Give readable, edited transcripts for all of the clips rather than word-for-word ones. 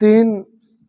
3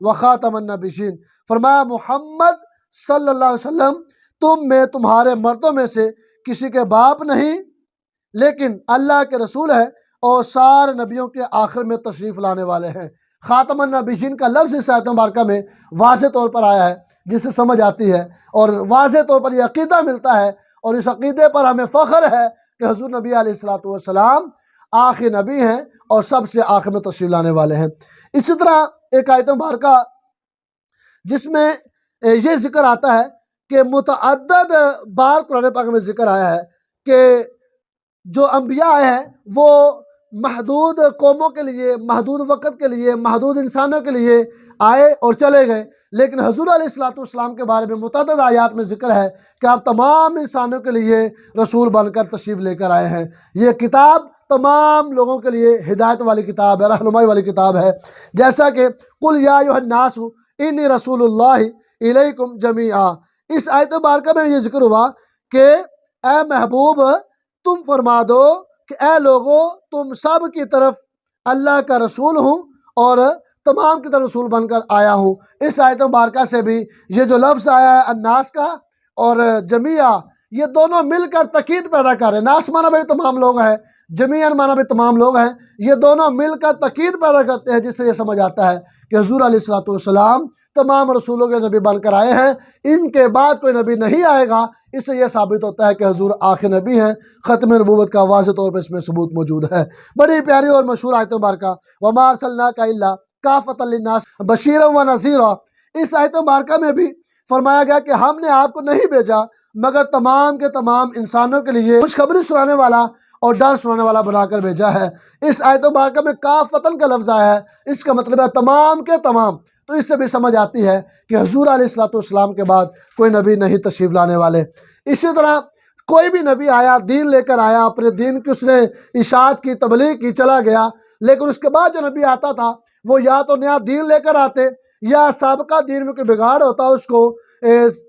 وخاتم النبیین، فرمایا محمد صلی اللہ علیہ وسلم تم میں تمہارے مردوں میں سے کسی کے باپ نہیں، لیکن اللہ کے رسول ہے اور سارے نبیوں کے آخر میں تشریف لانے والے ہیں۔ خاتم النبیین کا لفظ اس آیت مبارکہ میں واضح طور پر آیا ہے، جس سے سمجھ آتی ہے اور واضح طور پر یہ عقیدہ ملتا ہے، اور اس عقیدے پر ہمیں فخر ہے کہ حضور نبی علیہ السلام آخری نبی ہیں اور سب سے آخر میں تشریف لانے والے ہیں۔ اسی طرح ایک آیت مبارکہ جس میں یہ ذکر آتا ہے کہ متعدد بار قرآن پاک میں ذکر آیا ہے کہ جو انبیاء آئے ہیں وہ محدود قوموں کے لیے، محدود وقت کے لیے، محدود انسانوں کے لیے آئے اور چلے گئے، لیکن حضور علیہ السلام کے بارے میں متعدد آیات میں ذکر ہے کہ آپ تمام انسانوں کے لیے رسول بن کر تشریف لے کر آئے ہیں۔ یہ کتاب تمام لوگوں کے لیے ہدایت والی کتاب ہے، رہنمائی والی کتاب ہے، جیسا کہ قل یا ایھا الناس انی رسول اللہ الیکم جمیعا۔ اس آیت مبارکہ میں یہ ذکر ہوا کہ اے محبوب تم فرما دو کہ اے لوگو تم سب کی طرف اللہ کا رسول ہوں اور تمام کی طرف رسول بن کر آیا ہوں۔ اس آیت مبارکہ سے بھی یہ جو لفظ آیا ہے الناس کا اور جمیعہ، یہ دونوں مل کر تاکید پیدا کر رہے ہیں۔ ناس مانا بھی تمام لوگ ہیں، جمیعاً مانا بھی تمام لوگ ہیں، یہ دونوں مل کر تاکید پیدا کرتے ہیں، جس سے یہ سمجھ آتا ہے کہ حضور علیہ السلام تمام رسولوں کے نبی بن کر آئے ہیں، ان کے بعد کوئی نبی نہیں آئے گا۔ اس سے یہ ثابت ہوتا ہے کہ حضور آخر نبی ہیں، ختم نبوت کا واضح طور پر اس میں ثبوت موجود ہے۔ بڑی پیاری اور مشہور آیت مبارکہ وَمَا أَرْسَلْنَاكَ إِلَّا كَافَةً لِلنَّاسِ بَشِيرًا وَنَذِيرًا، اس آیت مبارکہ میں بھی فرمایا گیا کہ ہم نے آپ کو نہیں بھیجا مگر تمام کے تمام انسانوں کے لیے خوشخبری سنانے والا اور ڈر سنانے والا بنا کر بھیجا ہے۔ اس آیت مبارکہ میں کافتن کا لفظ آیا ہے، اس کا مطلب ہے تمام کے تمام۔ تو اس سے بھی سمجھ آتی ہے کہ حضور علیہ السلام کے بعد کوئی نبی نہیں تشریف لانے والے۔ اسی طرح کوئی بھی نبی آیا، دین لے کر آیا، اپنے دین کی اس نے اشاعت کی، تبلیغ کی، چلا گیا، لیکن اس کے بعد جو نبی آتا تھا وہ یا تو نیا دین لے کر آتے یا سابقہ دین میں کوئی بگاڑ ہوتا اس کو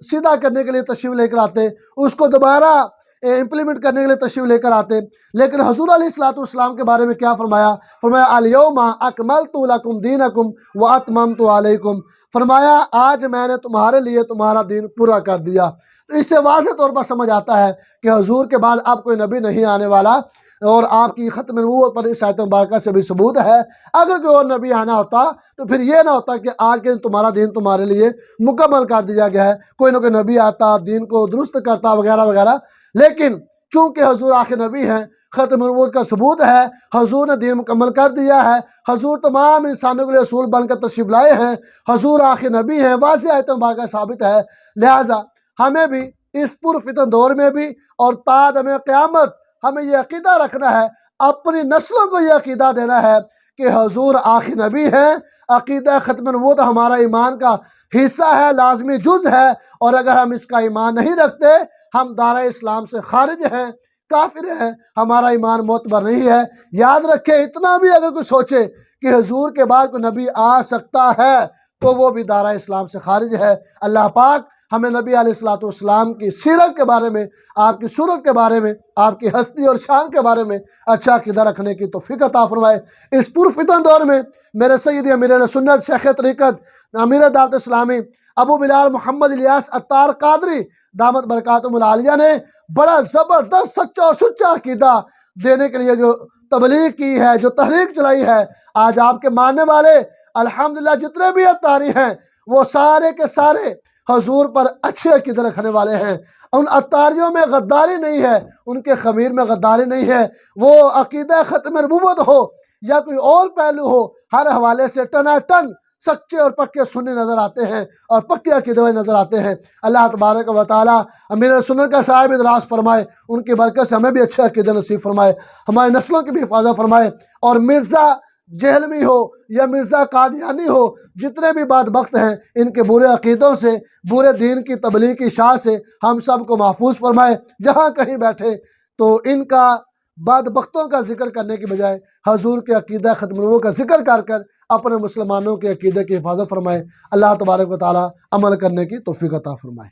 سیدھا کرنے کے لیے تشریف لے کر آتے، اس کو دوبارہ امپلیمنٹ کرنے کے لیے تشریف لے کر آتے۔ لیکن حضور علیہ السلام کے بارے میں کیا فرمایا؟ فرمایا الیوم اکملت لکم دینکم واتممت علیکم، فرمایا آج میں نے تمہارے لیے تمہارا دین پورا کر دیا۔ تو اس سے واضح طور پر سمجھ آتا ہے کہ حضور کے بعد اب کوئی نبی نہیں آنے والا، اور آپ کی ختم نبوت پر اس آیت مبارکہ سے بھی ثبوت ہے۔ اگر کوئی اور نبی آنا ہوتا تو پھر یہ نہ ہوتا کہ آج کے دن تمہارا دین تمہارے لیے مکمل کر دیا گیا ہے، کوئی نہ کوئی نبی آتا، دین کو درست کرتا وغیرہ وغیرہ، لیکن چونکہ حضور آخر نبی ہیں، ختم نبوت کا ثبوت ہے، حضور نے دین مکمل کر دیا ہے، حضور تمام انسانوں کے لیے رسول بن کر تشریف لائے ہیں، حضور آخر نبی ہیں، واضح آیت مبارکہ ثابت ہے۔ لہٰذا ہمیں بھی اس پرفتن دور میں بھی اور تا دم قیامت ہمیں یہ عقیدہ رکھنا ہے، اپنی نسلوں کو یہ عقیدہ دینا ہے کہ حضور آخر نبی ہیں۔ عقیدہ ختم نبوت ہمارا ایمان کا حصہ ہے، لازمی جز ہے، اور اگر ہم اس کا ایمان نہیں رکھتے ہم دائرہ اسلام سے خارج ہیں، کافر ہیں، ہمارا ایمان معتبر نہیں ہے۔ یاد رکھیں، اتنا بھی اگر کوئی سوچے کہ حضور کے بعد کوئی نبی آ سکتا ہے تو وہ بھی دائرہ اسلام سے خارج ہے۔ اللہ پاک ہمیں نبی علیہ السلام کی سیرت کے بارے میں، آپ کی صورت کے بارے میں، آپ کی ہستی اور شان کے بارے میں اچھا عقیدہ رکھنے کی توفیق عطا فرمائے۔ اس پرفتن دور میں میرے سیدی امیر اہل سنت، شیخ طریقت، امیر دعوت اسلامی ابو بلال محمد الیاس عطار قادری دامت برکاتہم العالیہ نے بڑا زبردست سچا اور سچا عقیدہ دینے کے لیے جو تبلیغ کی ہے، جو تحریک چلائی ہے، آج آپ کے ماننے والے الحمدللہ جتنے بھی عطاری ہیں وہ سارے کے سارے حضور پر اچھے عقیدے رکھنے والے ہیں۔ ان عطاریوں میں غداری نہیں ہے، ان کے خمیر میں غداری نہیں ہے۔ وہ عقیدہ ختم نبوت ہو یا کوئی اور پہلو ہو، ہر حوالے سے ٹناٹن سچے اور پکے سنی نظر آتے ہیں اور پکے عقیدے والے نظر آتے ہیں۔ اللہ تبارک و تعالی امیر سنت کا صاحب دراز فرمائے، ان کی برکت سے ہمیں بھی اچھے عقیدے نصیب فرمائے، ہماری نسلوں کی بھی حفاظت فرمائے، اور مرزا جہلمی ہو یا مرزا قادیانی ہو، جتنے بھی بدبخت ہیں، ان کے برے عقیدوں سے، برے دین کی تبلیغ کی شاہ سے ہم سب کو محفوظ فرمائے۔ جہاں کہیں بیٹھے تو ان کا بدبختوں کا ذکر کرنے کی بجائے حضور کے عقیدہ ختم نبوت کا ذکر کر کر اپنے مسلمانوں کے عقیدے کی حفاظت فرمائے۔ اللہ تبارک و تعالی عمل کرنے کی توفیق عطا فرمائے۔